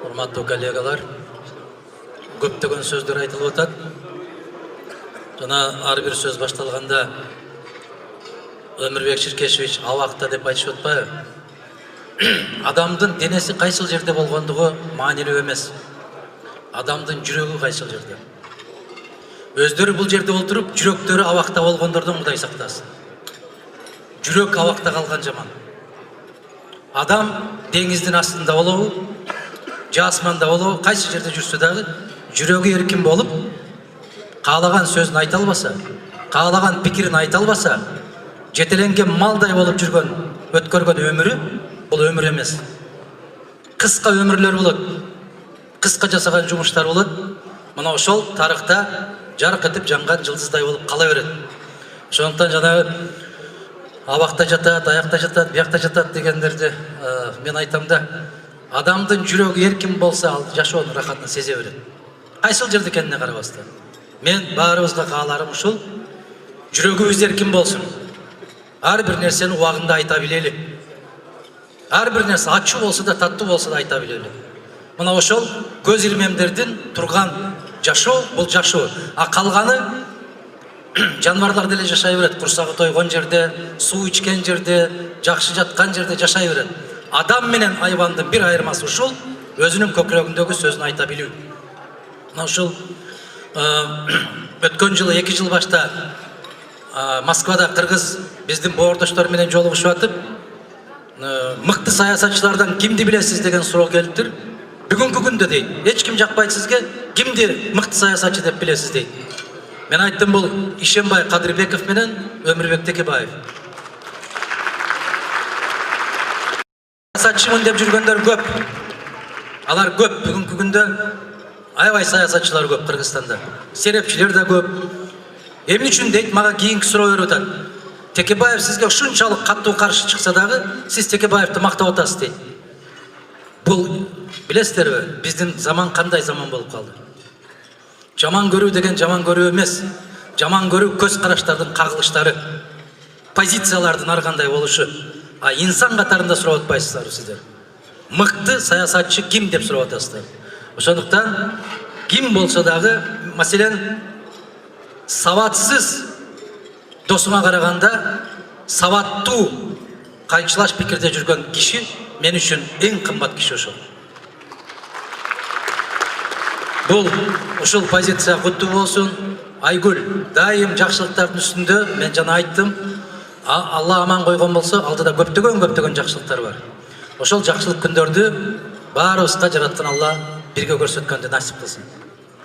Урматтуу коллегалар, көптөгөн сөздөр айтылып атат. Жана ар бир сөз башталганда Өмүрбек Ширкешевич абакта деп айтышып атпайбы? Адамдын денеси кайсыл жерде болгондугу маанилүү эмес. Адамдын жүрөгү кайсыл жерде. Өздөрү бул жерде олтуруп, жүрөктөрү абакта болгондордон Кудай сактасын. Жүрөк абакта калган жаман. Адам деңиздин астында болобу, же асманда болобу, кайсы жерде жүрсө дагы жүрөгү эркин болуп, каалаган сөзүн айта албаса, каалаган пикирин айта албаса, жетеленген малдай болуп жүргөн, өткөргөн өмүрү бул өмүр эмес. Кыска өмүрлөр болот, кыска жасаган жумуштар болот. Мына ошол тарыхта жарык этип жанган жылдыздай болуп кала берет. Ошондуктан жанагы абакта жатат, аякта жатат, биякта жатат дегендерди мен айтам да, адамдын жүрөгү эркин болсо, ал жашоонун рахатын сезе берет. Кайсыл жерде экенине карабастан. Мен баарыбызга кааларым ушул: жүрөгүбүз эркин болсун. Ар бир нерсени убагында айта билели. Ар бир нерсе ачуу болсо да, таттуу болсо да айта билели. Мына ошол көз ирмемдердин турган жашоо бул жашоо. А калганы жаныбарлар деле жашай берет. Курсагы тойгон жерде, суу ичкен жерде, жакшы жаткан жерде жашай берет. Адам менен айбандын бир айырмасы ушул: өзүнүн көкүрөгүндөгү сөзүн айта билүү. Мына ушул өткөн жылы 2 жыл башта Москвада кыргыз биздин боордоштор менен жолугушуп атып, мыкты саясатчылардан кимди билесиз деген суроо келиптир. Бүгүнкү күндө дейт, эч ким жакпайт сизге, кимди мыкты саясатчы деп билесиз дейт. Мен айттым, бул Ишембай Кадырбеков менен Өмүрбек Текебаев. Саясатчымын деп жүргөндөр көп. Алар көп, бүгүнкү күндө аябай саясатчылар көп Кыргызстанда. Серепчилер да көп. Эмне үчүн дейт, мага кийинки суроо берип атат. Текебаев сизге ушунчалык каттуу каршы чыкса дагы, сиз Текебаевди мактап атасыз дейт. Бул билесиздерби, биздин заман кандай заман болуп калды? Жаман көрүү деген жаман көрүү эмес. Жаман көрүү көз караштардын кагылыштары, позициялардын ар кандай болушу. А инсан катарында сурап атпайсыздар сиздер. Мыкты саясатчы ким деп сурап атасыздар. Ошондуктан ким болсо дагы, маселен, сабатсыз досуңа караганда сабаттуу кайчылаш пикирде жүргөн киши мен үчүн эң кымбат киши ошол. Бул ушул позиция куттуу болсун. Айгүл дайым жакшылыктардын үстүндө, мен жана айттым. Алла аман койгон болсо, алдыда көптөгөн жакшылыктар бар. Ошол жакшылык күндөрдү баарыбызга жараткан Алла бирге көрсөткөндү насип кылсын.